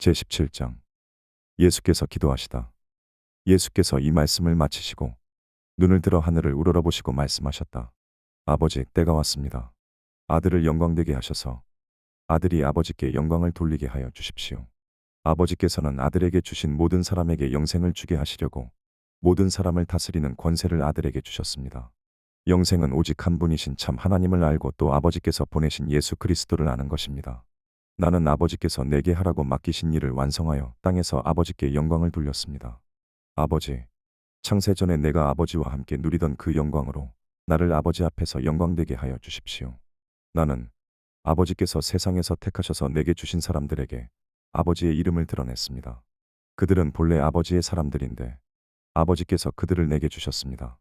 제17장. 예수께서 기도하시다. 예수께서 이 말씀을 마치시고 눈을 들어 하늘을 우러러보시고 말씀하셨다. 아버지, 때가 왔습니다. 아들을 영광되게 하셔서 아들이 아버지께 영광을 돌리게 하여 주십시오. 아버지께서는 아들에게 주신 모든 사람에게 영생을 주게 하시려고 모든 사람을 다스리는 권세를 아들에게 주셨습니다. 영생은 오직 한 분이신 참 하나님을 알고 또 아버지께서 보내신 예수 그리스도를 아는 것입니다. 나는 아버지께서 내게 하라고 맡기신 일을 완성하여 땅에서 아버지께 영광을 돌렸습니다. 아버지, 창세전에 내가 아버지와 함께 누리던 그 영광으로 나를 아버지 앞에서 영광되게 하여 주십시오. 나는 아버지께서 세상에서 택하셔서 내게 주신 사람들에게 아버지의 이름을 드러냈습니다. 그들은 본래 아버지의 사람들인데 아버지께서 그들을 내게 주셨습니다.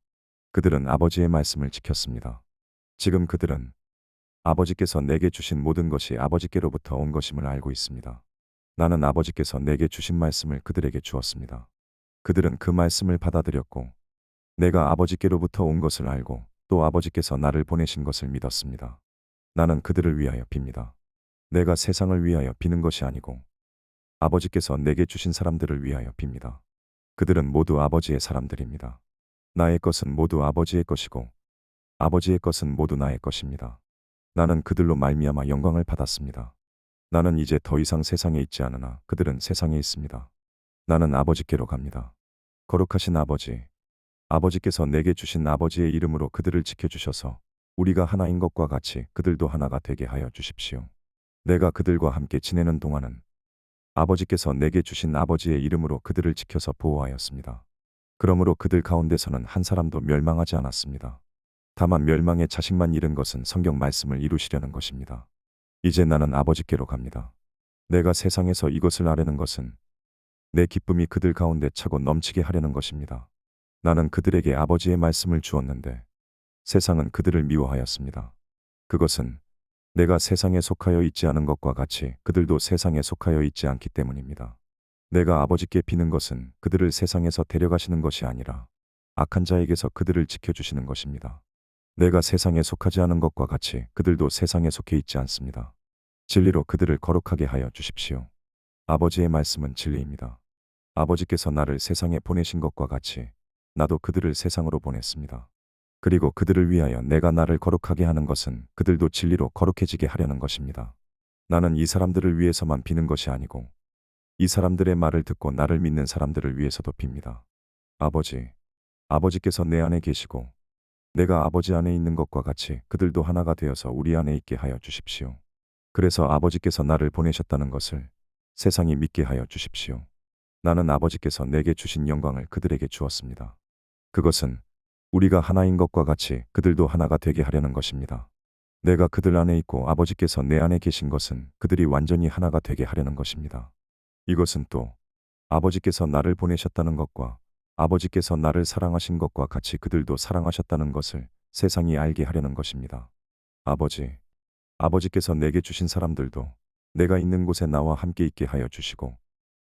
그들은 아버지의 말씀을 지켰습니다. 지금 그들은 아버지께서 내게 주신 모든 것이 아버지께로부터 온 것임을 알고 있습니다. 나는 아버지께서 내게 주신 말씀을 그들에게 주었습니다. 그들은 그 말씀을 받아들였고 내가 아버지께로부터 온 것을 알고 또 아버지께서 나를 보내신 것을 믿었습니다. 나는 그들을 위하여 빕니다. 내가 세상을 위하여 비는 것이 아니고 아버지께서 내게 주신 사람들을 위하여 빕니다. 그들은 모두 아버지의 사람들입니다. 나의 것은 모두 아버지의 것이고 아버지의 것은 모두 나의 것입니다. 나는 그들로 말미암아 영광을 받았습니다. 나는 이제 더 이상 세상에 있지 않으나 그들은 세상에 있습니다. 나는 아버지께로 갑니다. 거룩하신 아버지, 아버지께서 내게 주신 아버지의 이름으로 그들을 지켜주셔서 우리가 하나인 것과 같이 그들도 하나가 되게 하여 주십시오. 내가 그들과 함께 지내는 동안은 아버지께서 내게 주신 아버지의 이름으로 그들을 지켜서 보호하였습니다. 그러므로 그들 가운데서는 한 사람도 멸망하지 않았습니다. 다만 멸망의 자식만 잃은 것은 성경 말씀을 이루시려는 것입니다. 이제 나는 아버지께로 갑니다. 내가 세상에서 이것을 아뢰는 것은 내 기쁨이 그들 가운데 차고 넘치게 하려는 것입니다. 나는 그들에게 아버지의 말씀을 주었는데 세상은 그들을 미워하였습니다. 그것은 내가 세상에 속하여 있지 않은 것과 같이 그들도 세상에 속하여 있지 않기 때문입니다. 내가 아버지께 비는 것은 그들을 세상에서 데려가시는 것이 아니라 악한 자에게서 그들을 지켜주시는 것입니다. 내가 세상에 속하지 않은 것과 같이 그들도 세상에 속해 있지 않습니다. 진리로 그들을 거룩하게 하여 주십시오. 아버지의 말씀은 진리입니다. 아버지께서 나를 세상에 보내신 것과 같이 나도 그들을 세상으로 보냈습니다. 그리고 그들을 위하여 내가 나를 거룩하게 하는 것은 그들도 진리로 거룩해지게 하려는 것입니다. 나는 이 사람들을 위해서만 비는 것이 아니고 이 사람들의 말을 듣고 나를 믿는 사람들을 위해서도 빕니다. 아버지, 아버지께서 내 안에 계시고 내가 아버지 안에 있는 것과 같이 그들도 하나가 되어서 우리 안에 있게 하여 주십시오. 그래서 아버지께서 나를 보내셨다는 것을 세상이 믿게 하여 주십시오. 나는 아버지께서 내게 주신 영광을 그들에게 주었습니다. 그것은 우리가 하나인 것과 같이 그들도 하나가 되게 하려는 것입니다. 내가 그들 안에 있고 아버지께서 내 안에 계신 것은 그들이 완전히 하나가 되게 하려는 것입니다. 이것은 또 아버지께서 나를 보내셨다는 것과 아버지께서 나를 사랑하신 것과 같이 그들도 사랑하셨다는 것을 세상이 알게 하려는 것입니다. 아버지, 아버지께서 내게 주신 사람들도 내가 있는 곳에 나와 함께 있게 하여 주시고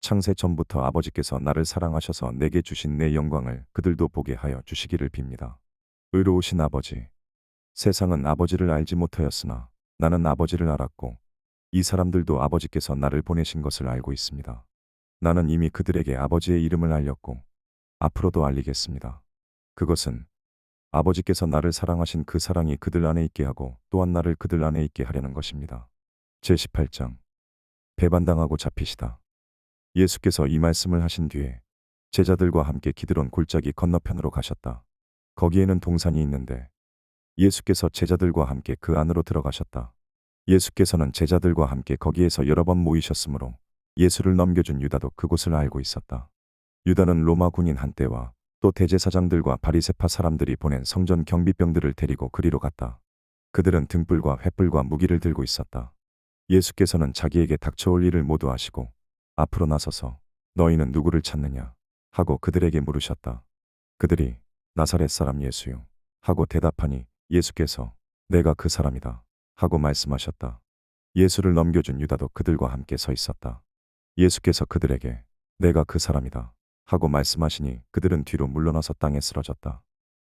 창세 전부터 아버지께서 나를 사랑하셔서 내게 주신 내 영광을 그들도 보게 하여 주시기를 빕니다. 의로우신 아버지, 세상은 아버지를 알지 못하였으나 나는 아버지를 알았고 이 사람들도 아버지께서 나를 보내신 것을 알고 있습니다. 나는 이미 그들에게 아버지의 이름을 알렸고 앞으로도 알리겠습니다. 그것은 아버지께서 나를 사랑하신 그 사랑이 그들 안에 있게 하고 또한 나를 그들 안에 있게 하려는 것입니다. 제18장. 배반당하고 잡히시다. 예수께서 이 말씀을 하신 뒤에 제자들과 함께 기드론 골짜기 건너편으로 가셨다. 거기에는 동산이 있는데 예수께서 제자들과 함께 그 안으로 들어가셨다. 예수께서는 제자들과 함께 거기에서 여러 번 모이셨으므로 예수를 넘겨준 유다도 그곳을 알고 있었다. 유다는 로마 군인 한때와 또 대제사장들과 바리새파 사람들이 보낸 성전 경비병들을 데리고 그리로 갔다. 그들은 등불과 횃불과 무기를 들고 있었다. 예수께서는 자기에게 닥쳐올 일을 모두 아시고 앞으로 나서서 너희는 누구를 찾느냐 하고 그들에게 물으셨다. 그들이 나사렛 사람 예수요 하고 대답하니 예수께서 내가 그 사람이다 하고 말씀하셨다. 예수를 넘겨준 유다도 그들과 함께 서 있었다. 예수께서 그들에게 내가 그 사람이다 하고 말씀하시니 그들은 뒤로 물러나서 땅에 쓰러졌다.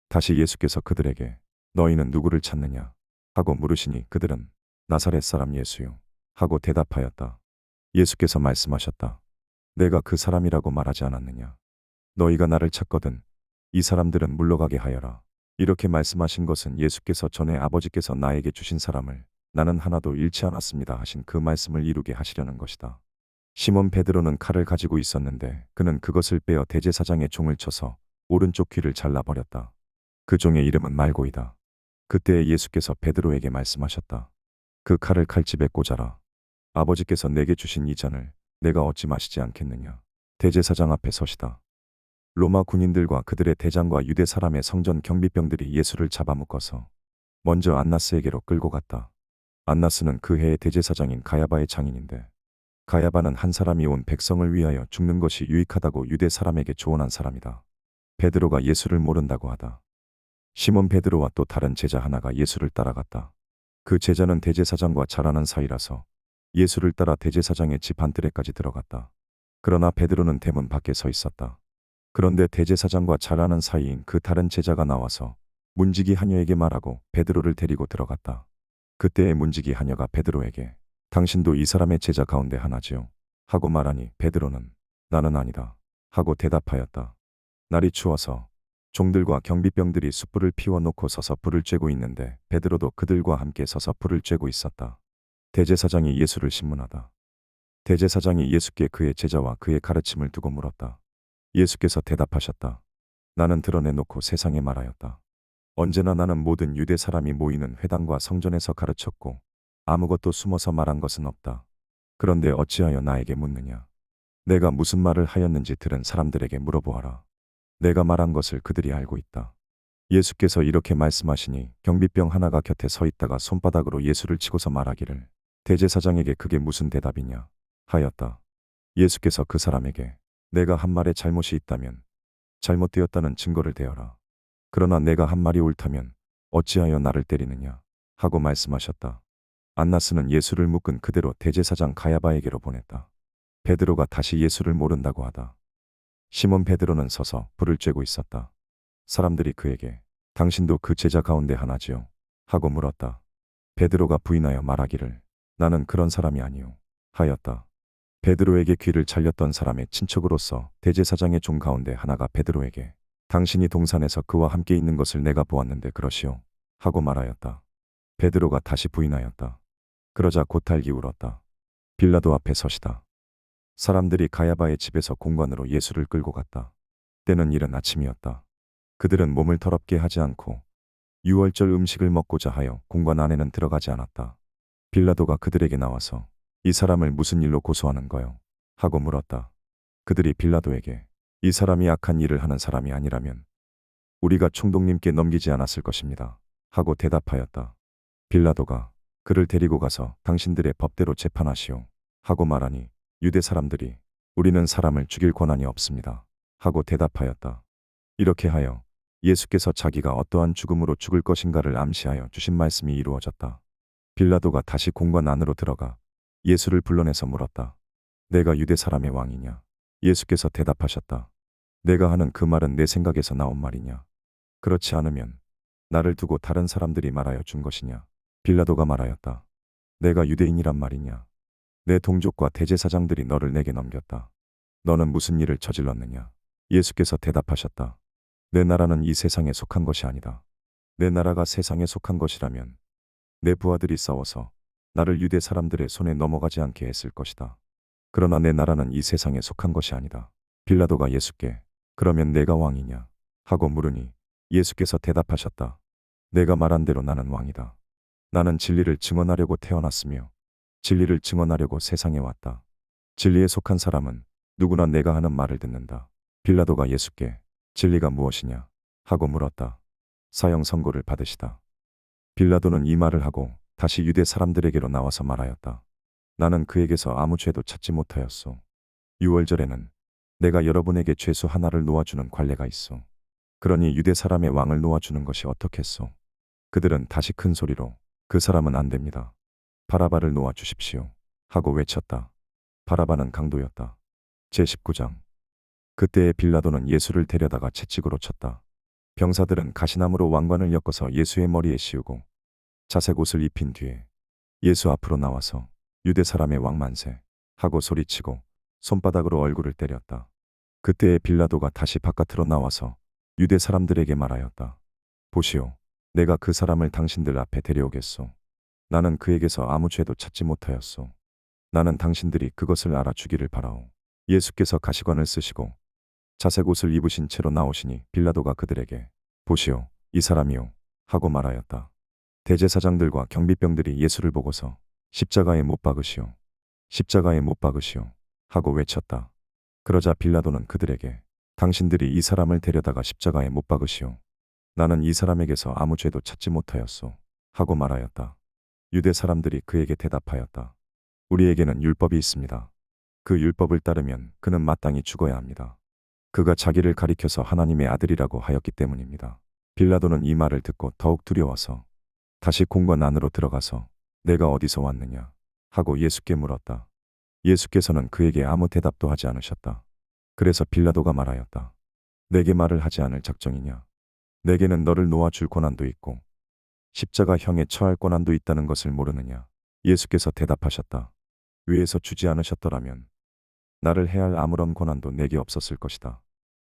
다시 예수께서 그들에게 너희는 누구를 찾느냐 하고 물으시니 그들은 나사렛 사람 예수요 하고 대답하였다. 예수께서 말씀하셨다. 내가 그 사람이라고 말하지 않았느냐. 너희가 나를 찾거든 이 사람들은 물러가게 하여라. 이렇게 말씀하신 것은 예수께서 전에 아버지께서 나에게 주신 사람을 나는 하나도 잃지 않았습니다 하신 그 말씀을 이루게 하시려는 것이다. 시몬 베드로는 칼을 가지고 있었는데 그는 그것을 빼어 대제사장의 종을 쳐서 오른쪽 귀를 잘라버렸다. 그 종의 이름은 말고이다. 그때 예수께서 베드로에게 말씀하셨다. 그 칼을 칼집에 꽂아라. 아버지께서 내게 주신 이 잔을 내가 얻지 마시지 않겠느냐. 대제사장 앞에 서시다. 로마 군인들과 그들의 대장과 유대 사람의 성전 경비병들이 예수를 잡아묶어서 먼저 안나스에게로 끌고 갔다. 안나스는 그 해의 대제사장인 가야바의 장인인데 가야바는 한 사람이 온 백성을 위하여 죽는 것이 유익하다고 유대 사람에게 조언한 사람이다. 베드로가 예수를 모른다고 하다. 시몬 베드로와 또 다른 제자 하나가 예수를 따라갔다. 그 제자는 대제사장과 잘 아는 사이라서 예수를 따라 대제사장의 집 안뜰에까지 들어갔다. 그러나 베드로는 대문 밖에 서 있었다. 그런데 대제사장과 잘 아는 사이인 그 다른 제자가 나와서 문지기 하녀에게 말하고 베드로를 데리고 들어갔다. 그때의 문지기 하녀가 베드로에게 당신도 이 사람의 제자 가운데 하나지요? 하고 말하니 베드로는 나는 아니다 하고 대답하였다. 날이 추워서 종들과 경비병들이 숯불을 피워놓고 서서 불을 쬐고 있는데 베드로도 그들과 함께 서서 불을 쬐고 있었다. 대제사장이 예수를 신문하다. 대제사장이 예수께 그의 제자와 그의 가르침을 두고 물었다. 예수께서 대답하셨다. 나는 드러내놓고 세상에 말하였다. 언제나 나는 모든 유대 사람이 모이는 회당과 성전에서 가르쳤고 아무것도 숨어서 말한 것은 없다. 그런데 어찌하여 나에게 묻느냐. 내가 무슨 말을 하였는지 들은 사람들에게 물어보아라. 내가 말한 것을 그들이 알고 있다. 예수께서 이렇게 말씀하시니 경비병 하나가 곁에 서 있다가 손바닥으로 예수를 치고서 말하기를 대제사장에게 그게 무슨 대답이냐 하였다. 예수께서 그 사람에게 내가 한 말에 잘못이 있다면 잘못되었다는 증거를 대어라. 그러나 내가 한 말이 옳다면 어찌하여 나를 때리느냐 하고 말씀하셨다. 안나스는 예수를 묶은 그대로 대제사장 가야바에게로 보냈다. 베드로가 다시 예수를 모른다고 하다. 시몬 베드로는 서서 불을 쬐고 있었다. 사람들이 그에게 당신도 그 제자 가운데 하나지요? 하고 물었다. 베드로가 부인하여 말하기를 나는 그런 사람이 아니요 하였다. 베드로에게 귀를 잘렸던 사람의 친척으로서 대제사장의 종 가운데 하나가 베드로에게 당신이 동산에서 그와 함께 있는 것을 내가 보았는데 그러시오 하고 말하였다. 베드로가 다시 부인하였다. 그러자 곧달기 울었다. 빌라도 앞에 서시다. 사람들이 가야바의 집에서 공관으로 예수를 끌고 갔다. 때는 이른 아침이었다. 그들은 몸을 더럽게 하지 않고 유월절 음식을 먹고자 하여 공관 안에는 들어가지 않았다. 빌라도가 그들에게 나와서 이 사람을 무슨 일로 고소하는 거요? 하고 물었다. 그들이 빌라도에게 이 사람이 악한 일을 하는 사람이 아니라면 우리가 총독님께 넘기지 않았을 것입니다. 하고 대답하였다. 빌라도가 그를 데리고 가서 당신들의 법대로 재판하시오. 하고 말하니 유대 사람들이 우리는 사람을 죽일 권한이 없습니다. 하고 대답하였다. 이렇게 하여 예수께서 자기가 어떠한 죽음으로 죽을 것인가를 암시하여 주신 말씀이 이루어졌다. 빌라도가 다시 공관 안으로 들어가 예수를 불러내서 물었다. 내가 유대 사람의 왕이냐? 예수께서 대답하셨다. 내가 하는 그 말은 내 생각에서 나온 말이냐? 그렇지 않으면 나를 두고 다른 사람들이 말하여 준 것이냐? 빌라도가 말하였다. 내가 유대인이란 말이냐? 내 동족과 대제사장들이 너를 내게 넘겼다. 너는 무슨 일을 저질렀느냐? 예수께서 대답하셨다. 내 나라는 이 세상에 속한 것이 아니다. 내 나라가 세상에 속한 것이라면 내 부하들이 싸워서 나를 유대 사람들의 손에 넘어가지 않게 했을 것이다. 그러나 내 나라는 이 세상에 속한 것이 아니다. 빌라도가 예수께 그러면 내가 왕이냐? 하고 물으니 예수께서 대답하셨다. 내가 말한 대로 나는 왕이다. 나는 진리를 증언하려고 태어났으며 진리를 증언하려고 세상에 왔다. 진리에 속한 사람은 누구나 내가 하는 말을 듣는다. 빌라도가 예수께 진리가 무엇이냐? 하고 물었다. 사형 선고를 받으시다. 빌라도는 이 말을 하고 다시 유대 사람들에게로 나와서 말하였다. 나는 그에게서 아무 죄도 찾지 못하였소. 유월절에는 내가 여러분에게 죄수 하나를 놓아주는 관례가 있소. 그러니 유대 사람의 왕을 놓아주는 것이 어떻겠소? 그들은 다시 큰 소리로 그 사람은 안 됩니다. 바라바를 놓아주십시오. 하고 외쳤다. 바라바는 강도였다. 제19장. 그때에 빌라도는 예수를 데려다가 채찍으로 쳤다. 병사들은 가시나무로 왕관을 엮어서 예수의 머리에 씌우고 자색 옷을 입힌 뒤에 예수 앞으로 나와서 유대 사람의 왕 만세 하고 소리치고 손바닥으로 얼굴을 때렸다. 그때에 빌라도가 다시 바깥으로 나와서 유대 사람들에게 말하였다. 보시오. 내가 그 사람을 당신들 앞에 데려오겠소. 나는 그에게서 아무 죄도 찾지 못하였소. 나는 당신들이 그것을 알아주기를 바라오. 예수께서 가시관을 쓰시고 자색 옷을 입으신 채로 나오시니 빌라도가 그들에게 보시오. 이 사람이요. 하고 말하였다. 대제사장들과 경비병들이 예수를 보고서 십자가에 못 박으시오. 십자가에 못 박으시오. 하고 외쳤다. 그러자 빌라도는 그들에게 당신들이 이 사람을 데려다가 십자가에 못 박으시오. 나는 이 사람에게서 아무 죄도 찾지 못하였소. 하고 말하였다. 유대 사람들이 그에게 대답하였다. 우리에게는 율법이 있습니다. 그 율법을 따르면 그는 마땅히 죽어야 합니다. 그가 자기를 가리켜서 하나님의 아들이라고 하였기 때문입니다. 빌라도는 이 말을 듣고 더욱 두려워서 다시 공관 안으로 들어가서 내가 어디서 왔느냐 하고 예수께 물었다. 예수께서는 그에게 아무 대답도 하지 않으셨다. 그래서 빌라도가 말하였다. 내게 말을 하지 않을 작정이냐? 내게는 너를 놓아줄 권한도 있고 십자가형에 처할 권한도 있다는 것을 모르느냐? 예수께서 대답하셨다. 위에서 주지 않으셨더라면 나를 해할 아무런 권한도 내게 없었을 것이다.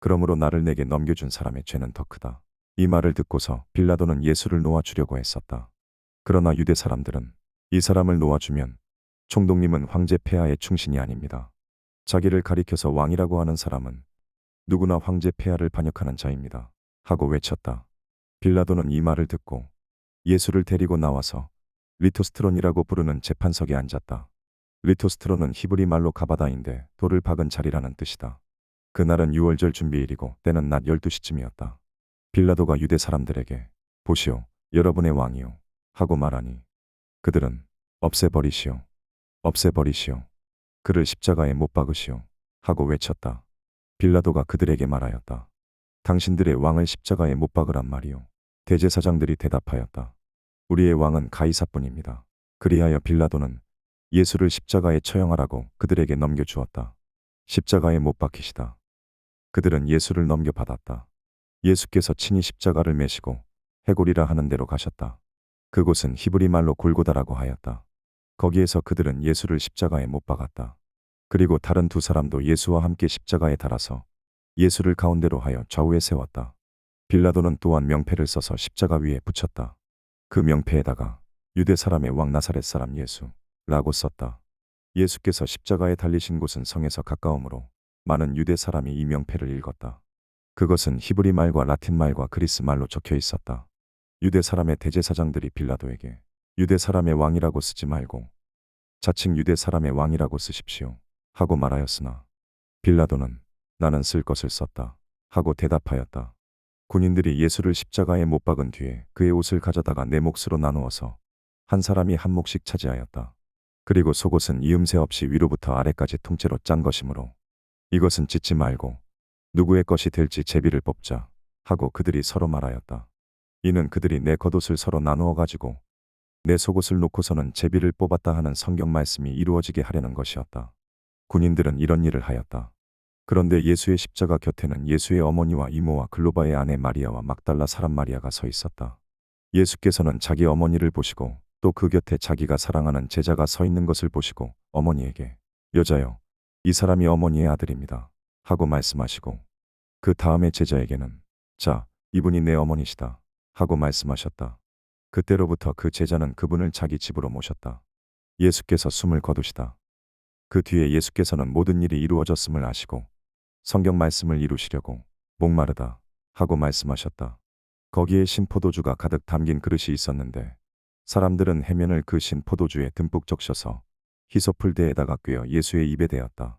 그러므로 나를 내게 넘겨준 사람의 죄는 더 크다. 이 말을 듣고서 빌라도는 예수를 놓아주려고 했었다. 그러나 유대 사람들은 이 사람을 놓아주면 총독님은 황제 폐하의 충신이 아닙니다. 자기를 가리켜서 왕이라고 하는 사람은 누구나 황제 폐하를 반역하는 자입니다. 하고 외쳤다. 빌라도는 이 말을 듣고 예수를 데리고 나와서 리토스트론이라고 부르는 재판석에 앉았다. 리토스트론은 히브리 말로 가바다인데 돌을 박은 자리라는 뜻이다. 그날은 유월절 준비일이고 때는 낮 12시쯤이었다. 빌라도가 유대 사람들에게 보시오, 여러분의 왕이요. 하고 말하니 그들은 없애버리시오. 없애버리시오. 그를 십자가에 못 박으시오. 하고 외쳤다. 빌라도가 그들에게 말하였다. 당신들의 왕을 십자가에 못 박으란 말이오. 대제사장들이 대답하였다. 우리의 왕은 가이사뿐입니다. 그리하여 빌라도는 예수를 십자가에 처형하라고 그들에게 넘겨주었다. 십자가에 못 박히시다. 그들은 예수를 넘겨받았다. 예수께서 친히 십자가를 메시고 해골이라 하는 데로 가셨다. 그곳은 히브리 말로 골고다라고 하였다. 거기에서 그들은 예수를 십자가에 못 박았다. 그리고 다른 두 사람도 예수와 함께 십자가에 달아서 예수를 가운데로 하여 좌우에 세웠다. 빌라도는 또한 명패를 써서 십자가 위에 붙였다. 그 명패에다가 유대 사람의 왕 나사렛 사람 예수라고 썼다. 예수께서 십자가에 달리신 곳은 성에서 가까우므로 많은 유대 사람이 이 명패를 읽었다. 그것은 히브리 말과 라틴 말과 그리스 말로 적혀 있었다. 유대 사람의 대제사장들이 빌라도에게 유대 사람의 왕이라고 쓰지 말고 자칭 유대 사람의 왕이라고 쓰십시오. 하고 말하였으나 빌라도는 나는 쓸 것을 썼다. 하고 대답하였다. 군인들이 예수를 십자가에 못 박은 뒤에 그의 옷을 가져다가 네 몫으로 나누어서 한 사람이 한 몫씩 차지하였다. 그리고 속옷은 이음새 없이 위로부터 아래까지 통째로 짠 것이므로 이것은 찢지 말고 누구의 것이 될지 제비를 뽑자 하고 그들이 서로 말하였다. 이는 그들이 내 겉옷을 서로 나누어 가지고 내 속옷을 놓고서는 제비를 뽑았다 하는 성경 말씀이 이루어지게 하려는 것이었다. 군인들은 이런 일을 하였다. 그런데 예수의 십자가 곁에는 예수의 어머니와 이모와 글로바의 아내 마리아와 막달라 사람 마리아가 서 있었다. 예수께서는 자기 어머니를 보시고 또 그 곁에 자기가 사랑하는 제자가 서 있는 것을 보시고 어머니에게 여자여, 이 사람이 어머니의 아들입니다. 하고 말씀하시고 그 다음에 제자에게는 자, 이분이 내 어머니시다. 하고 말씀하셨다. 그때로부터 그 제자는 그분을 자기 집으로 모셨다. 예수께서 숨을 거두시다. 그 뒤에 예수께서는 모든 일이 이루어졌음을 아시고 성경 말씀을 이루시려고 목마르다 하고 말씀하셨다. 거기에 신포도주가 가득 담긴 그릇이 있었는데 사람들은 해면을 그 신포도주에 듬뿍 적셔서 히소풀대에다가 꿰어 예수의 입에 대었다.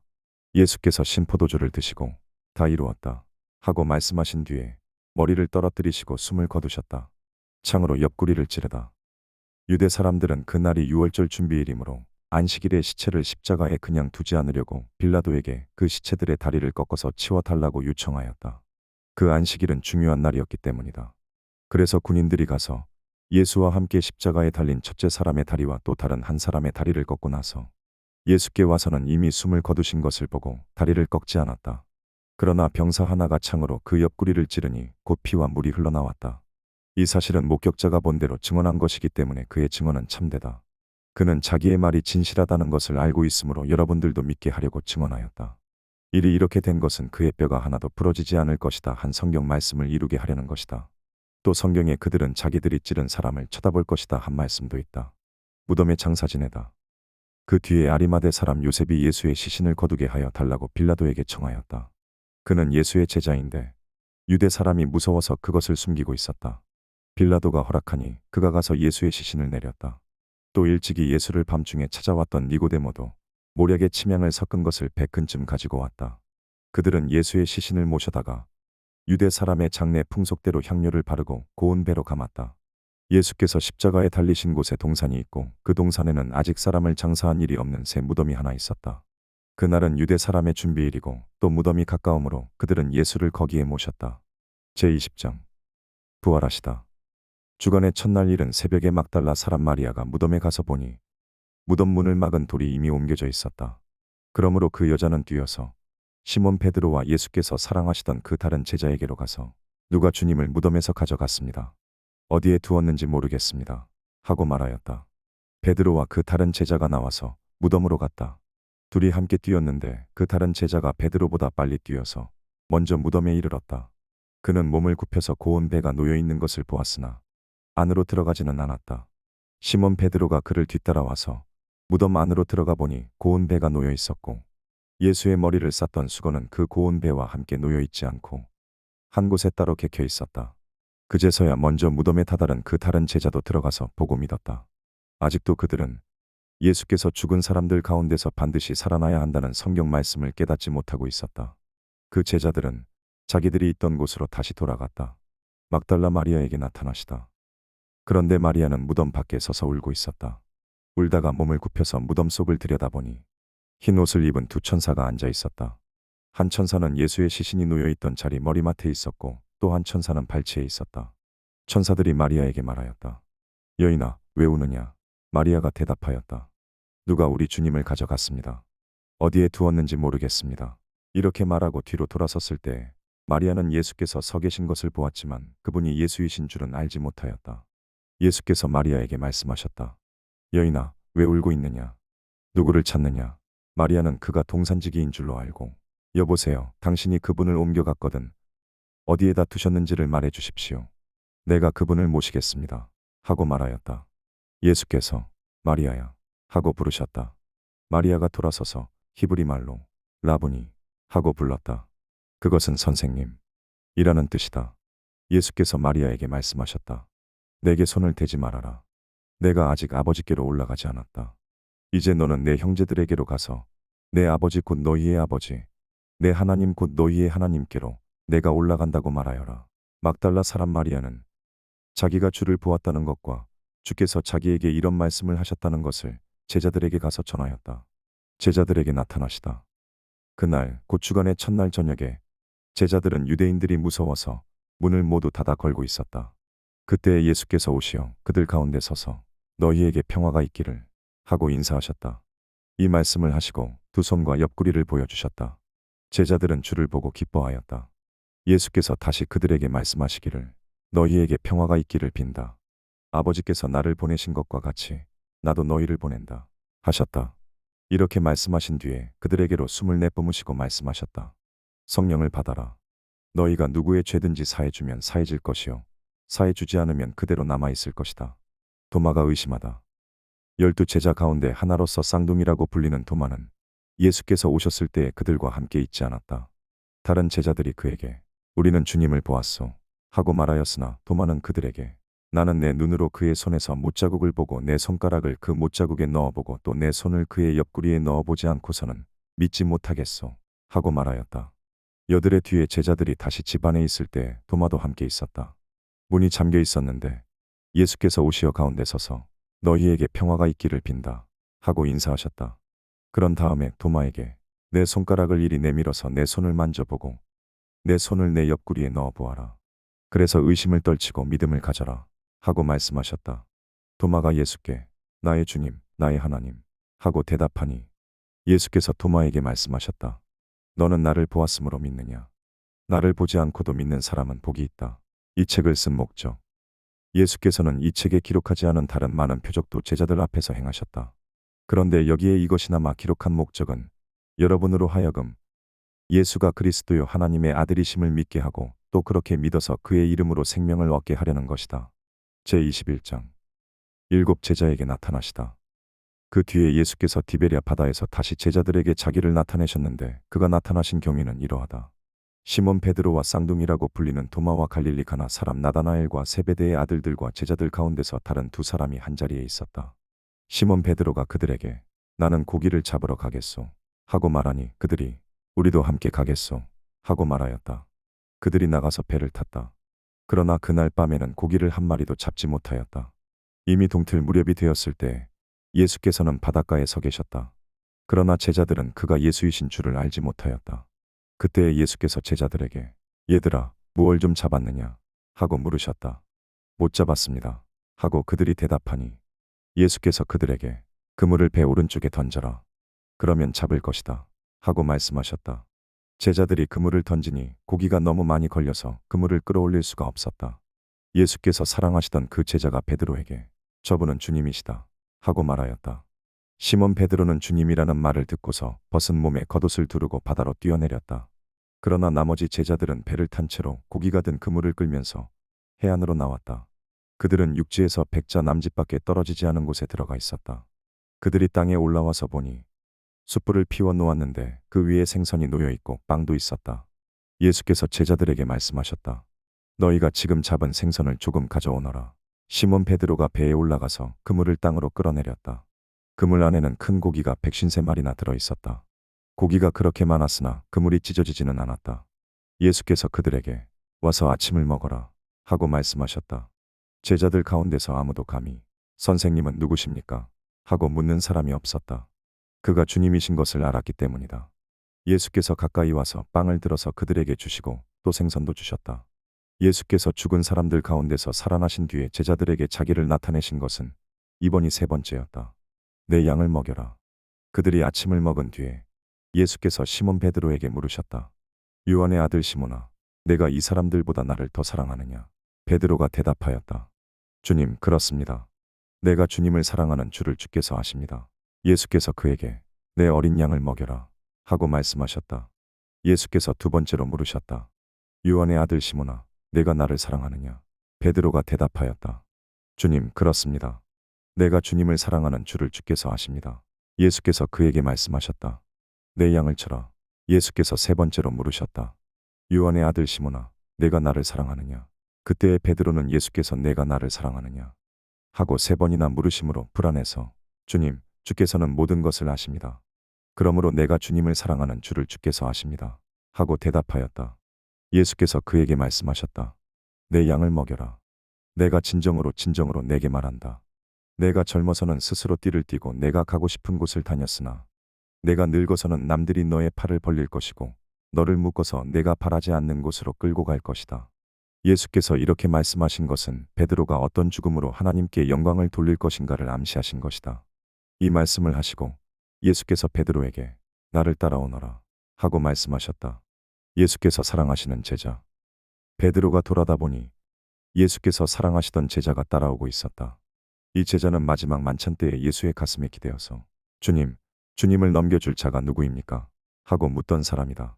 예수께서 신포도주를 드시고 다 이루었다 하고 말씀하신 뒤에 머리를 떨어뜨리시고 숨을 거두셨다. 창으로 옆구리를 찌르다. 유대 사람들은 그날이 유월절 준비일이므로 안식일에 시체를 십자가에 그냥 두지 않으려고 빌라도에게 그 시체들의 다리를 꺾어서 치워달라고 요청하였다. 그 안식일은 중요한 날이었기 때문이다. 그래서 군인들이 가서 예수와 함께 십자가에 달린 첫째 사람의 다리와 또 다른 한 사람의 다리를 꺾고 나서 예수께 와서는 이미 숨을 거두신 것을 보고 다리를 꺾지 않았다. 그러나 병사 하나가 창으로 그 옆구리를 찌르니 곧 피와 물이 흘러나왔다. 이 사실은 목격자가 본 대로 증언한 것이기 때문에 그의 증언은 참되다. 그는 자기의 말이 진실하다는 것을 알고 있으므로 여러분들도 믿게 하려고 증언하였다. 일이 이렇게 된 것은 그의 뼈가 하나도 부러지지 않을 것이다 한 성경 말씀을 이루게 하려는 것이다. 또 성경에 그들은 자기들이 찌른 사람을 쳐다볼 것이다 한 말씀도 있다. 무덤의 장사 지내다. 그 뒤에 아리마대 사람 요셉이 예수의 시신을 거두게 하여 달라고 빌라도에게 청하였다. 그는 예수의 제자인데 유대 사람이 무서워서 그것을 숨기고 있었다. 빌라도가 허락하니 그가 가서 예수의 시신을 내렸다. 또 일찍이 예수를 밤중에 찾아왔던 니고데모도 모략의 침향을 섞은 것을 100근쯤 가지고 왔다. 그들은 예수의 시신을 모셔다가 유대 사람의 장례 풍속대로 향료를 바르고 고운 배로 감았다. 예수께서 십자가에 달리신 곳에 동산이 있고 그 동산에는 아직 사람을 장사한 일이 없는 새 무덤이 하나 있었다. 그날은 유대 사람의 준비일이고 또 무덤이 가까우므로 그들은 예수를 거기에 모셨다. 제20장 부활하시다. 주간의 첫날 이른 새벽에 막달라 사람 마리아가 무덤에 가서 보니 무덤 문을 막은 돌이 이미 옮겨져 있었다. 그러므로 그 여자는 뛰어서 시몬 베드로와 예수께서 사랑하시던 그 다른 제자에게로 가서 누가 주님을 무덤에서 가져갔습니다. 어디에 두었는지 모르겠습니다. 하고 말하였다. 베드로와 그 다른 제자가 나와서 무덤으로 갔다. 둘이 함께 뛰었는데 그 다른 제자가 베드로보다 빨리 뛰어서 먼저 무덤에 이르렀다. 그는 몸을 굽혀서 고운 배가 놓여 있는 것을 보았으나 안으로 들어가지는 않았다. 시몬 베드로가 그를 뒤따라와서 무덤 안으로 들어가 보니 고운 배가 놓여 있었고 예수의 머리를 쌌던 수건은 그 고운 배와 함께 놓여 있지 않고 한 곳에 따로 객혀 있었다. 그제서야 먼저 무덤에 다다른 그 다른 제자도 들어가서 보고 믿었다. 아직도 그들은 예수께서 죽은 사람들 가운데서 반드시 살아나야 한다는 성경 말씀을 깨닫지 못하고 있었다. 그 제자들은 자기들이 있던 곳으로 다시 돌아갔다. 막달라 마리아에게 나타나시다. 그런데 마리아는 무덤 밖에 서서 울고 있었다. 울다가 몸을 굽혀서 무덤 속을 들여다보니 흰 옷을 입은 두 천사가 앉아 있었다. 한 천사는 예수의 시신이 놓여 있던 자리 머리맡에 있었고 또 한 천사는 발치에 있었다. 천사들이 마리아에게 말하였다. 여인아, 왜 우느냐? 마리아가 대답하였다. 누가 우리 주님을 가져갔습니다. 어디에 두었는지 모르겠습니다. 이렇게 말하고 뒤로 돌아섰을 때 마리아는 예수께서 서 계신 것을 보았지만 그분이 예수이신 줄은 알지 못하였다. 예수께서 마리아에게 말씀하셨다. 여인아, 왜 울고 있느냐? 누구를 찾느냐? 마리아는 그가 동산지기인 줄로 알고 여보세요, 당신이 그분을 옮겨갔거든. 어디에다 두셨는지를 말해 주십시오. 내가 그분을 모시겠습니다. 하고 말하였다. 예수께서 마리아야 하고 부르셨다. 마리아가 돌아서서 히브리 말로 라보니 하고 불렀다. 그것은 선생님 이라는 뜻이다. 예수께서 마리아에게 말씀하셨다. 내게 손을 대지 말아라. 내가 아직 아버지께로 올라가지 않았다. 이제 너는 내 형제들에게로 가서 내 아버지 곧 너희의 아버지, 내 하나님 곧 너희의 하나님께로 내가 올라간다고 말하여라. 막달라 사람 마리아는 자기가 주를 보았다는 것과 주께서 자기에게 이런 말씀을 하셨다는 것을 제자들에게 가서 전하였다. 제자들에게 나타나시다. 그날 곧 주간의 첫날 저녁에 제자들은 유대인들이 무서워서 문을 모두 닫아 걸고 있었다. 그때 예수께서 오시어 그들 가운데 서서 너희에게 평화가 있기를 하고 인사하셨다. 이 말씀을 하시고 두 손과 옆구리를 보여주셨다. 제자들은 주를 보고 기뻐하였다. 예수께서 다시 그들에게 말씀하시기를 너희에게 평화가 있기를 빈다. 아버지께서 나를 보내신 것과 같이 나도 너희를 보낸다 하셨다. 이렇게 말씀하신 뒤에 그들에게로 숨을 내뿜으시고 말씀하셨다. 성령을 받아라. 너희가 누구의 죄든지 사해주면 사해질 것이요 사해주지 않으면 그대로 남아있을 것이다. 도마가 의심하다. 12 제자 가운데 하나로서 쌍둥이라고 불리는 도마는 예수께서 오셨을 때에 그들과 함께 있지 않았다. 다른 제자들이 그에게 우리는 주님을 보았소 하고 말하였으나 도마는 그들에게 나는 내 눈으로 그의 손에서 못자국을 보고 내 손가락을 그 못자국에 넣어보고 또 내 손을 그의 옆구리에 넣어보지 않고서는 믿지 못하겠소 하고 말하였다. 여들의 뒤에 제자들이 다시 집 안에 있을 때 도마도 함께 있었다. 문이 잠겨 있었는데 예수께서 오시어 가운데 서서 너희에게 평화가 있기를 빈다 하고 인사하셨다. 그런 다음에 도마에게 내 손가락을 이리 내밀어서 내 손을 만져보고 내 손을 내 옆구리에 넣어보아라. 그래서 의심을 떨치고 믿음을 가져라 하고 말씀하셨다. 도마가 예수께 나의 주님, 나의 하나님 하고 대답하니 예수께서 도마에게 말씀하셨다. 너는 나를 보았으므로 믿느냐? 나를 보지 않고도 믿는 사람은 복이 있다. 이 책을 쓴 목적. 예수께서는 이 책에 기록하지 않은 다른 많은 표적도 제자들 앞에서 행하셨다. 그런데 여기에 이것이나마 기록한 목적은 여러분으로 하여금 예수가 그리스도요 하나님의 아들이심을 믿게 하고 또 그렇게 믿어서 그의 이름으로 생명을 얻게 하려는 것이다. 제21장. 일곱 제자에게 나타나시다. 그 뒤에 예수께서 디베랴 바다에서 다시 제자들에게 자기를 나타내셨는데 그가 나타나신 경위는 이러하다. 시몬 베드로와 쌍둥이라고 불리는 도마와 갈릴리 가나 사람 나다나엘과 세베대의 아들들과 제자들 가운데서 다른 두 사람이 한자리에 있었다. 시몬 베드로가 그들에게 나는 고기를 잡으러 가겠소 하고 말하니 그들이 우리도 함께 가겠소 하고 말하였다. 그들이 나가서 배를 탔다. 그러나 그날 밤에는 고기를 한 마리도 잡지 못하였다. 이미 동틀 무렵이 되었을 때 예수께서는 바닷가에 서 계셨다. 그러나 제자들은 그가 예수이신 줄을 알지 못하였다. 그때 예수께서 제자들에게 얘들아 무얼 좀 잡았느냐 하고 물으셨다. 못 잡았습니다 하고 그들이 대답하니 예수께서 그들에게 그물을 배 오른쪽에 던져라. 그러면 잡을 것이다 하고 말씀하셨다. 제자들이 그물을 던지니 고기가 너무 많이 걸려서 그물을 끌어올릴 수가 없었다. 예수께서 사랑하시던 그 제자가 베드로에게 저분은 주님이시다 하고 말하였다. 시몬 베드로는 주님이라는 말을 듣고서 벗은 몸에 겉옷을 두르고 바다로 뛰어내렸다. 그러나 나머지 제자들은 배를 탄 채로 고기가 든 그물을 끌면서 해안으로 나왔다. 그들은 육지에서 백자 남짓밖에 떨어지지 않은 곳에 들어가 있었다. 그들이 땅에 올라와서 보니 숯불을 피워 놓았는데 그 위에 생선이 놓여 있고 빵도 있었다. 예수께서 제자들에게 말씀하셨다. 너희가 지금 잡은 생선을 조금 가져오너라. 시몬 베드로가 배에 올라가서 그물을 땅으로 끌어내렸다. 그물 안에는 큰 고기가 153마리나 들어 있었다. 고기가 그렇게 많았으나 그물이 찢어지지는 않았다. 예수께서 그들에게 와서 아침을 먹어라 하고 말씀하셨다. 제자들 가운데서 아무도 감히 선생님은 누구십니까? 하고 묻는 사람이 없었다. 그가 주님이신 것을 알았기 때문이다. 예수께서 가까이 와서 빵을 들어서 그들에게 주시고 또 생선도 주셨다. 예수께서 죽은 사람들 가운데서 살아나신 뒤에 제자들에게 자기를 나타내신 것은 이번이 세 번째였다. 내 양을 먹여라. 그들이 아침을 먹은 뒤에 예수께서 시몬 베드로에게 물으셨다. 요한의 아들 시몬아, 내가 이 사람들보다 나를 더 사랑하느냐? 베드로가 대답하였다. 주님, 그렇습니다. 내가 주님을 사랑하는 줄을 주께서 아십니다. 예수께서 그에게 내 어린 양을 먹여라 하고 말씀하셨다. 예수께서 두 번째로 물으셨다. 요한의 아들 시몬아, 내가 나를 사랑하느냐? 베드로가 대답하였다. 주님, 그렇습니다. 내가 주님을 사랑하는 줄을 주께서 아십니다. 예수께서 그에게 말씀하셨다. 내 양을 쳐라. 예수께서 세 번째로 물으셨다. 요한의 아들 시몬아, 내가 나를 사랑하느냐? 그때의 베드로는 예수께서 내가 나를 사랑하느냐? 하고 세 번이나 물으심으로 불안해서 주님, 주께서는 모든 것을 아십니다. 그러므로 내가 주님을 사랑하는 줄을 주께서 아십니다. 하고 대답하였다. 예수께서 그에게 말씀하셨다. 내 양을 먹여라. 내가 진정으로 내게 말한다. 내가 젊어서는 스스로 띠를 띠고 내가 가고 싶은 곳을 다녔으나 내가 늙어서는 남들이 너의 팔을 벌릴 것이고 너를 묶어서 내가 바라지 않는 곳으로 끌고 갈 것이다. 예수께서 이렇게 말씀하신 것은 베드로가 어떤 죽음으로 하나님께 영광을 돌릴 것인가를 암시하신 것이다. 이 말씀을 하시고 예수께서 베드로에게 나를 따라오너라 하고 말씀하셨다. 예수께서 사랑하시는 제자. 베드로가 돌아다 보니 예수께서 사랑하시던 제자가 따라오고 있었다. 이 제자는 마지막 만찬 때에 예수의 가슴에 기대어서 주님, 주님을 넘겨줄 자가 누구입니까? 하고 묻던 사람이다.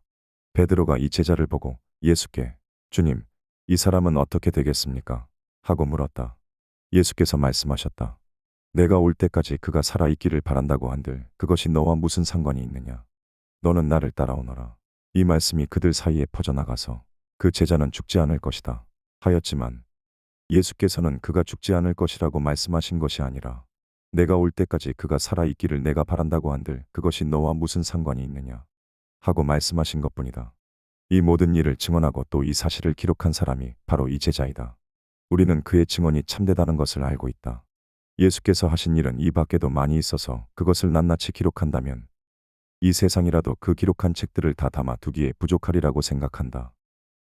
베드로가 이 제자를 보고 예수께 주님, 이 사람은 어떻게 되겠습니까? 하고 물었다. 예수께서 말씀하셨다. 내가 올 때까지 그가 살아있기를 바란다고 한들 그것이 너와 무슨 상관이 있느냐? 너는 나를 따라오너라. 이 말씀이 그들 사이에 퍼져나가서 그 제자는 죽지 않을 것이다 하였지만 예수께서는 그가 죽지 않을 것이라고 말씀하신 것이 아니라 내가 올 때까지 그가 살아있기를 내가 바란다고 한들 그것이 너와 무슨 상관이 있느냐 하고 말씀하신 것뿐이다. 이 모든 일을 증언하고 또 이 사실을 기록한 사람이 바로 이 제자이다. 우리는 그의 증언이 참되다는 것을 알고 있다. 예수께서 하신 일은 이 밖에도 많이 있어서 그것을 낱낱이 기록한다면 이 세상이라도 그 기록한 책들을 다 담아 두기에 부족하리라고 생각한다.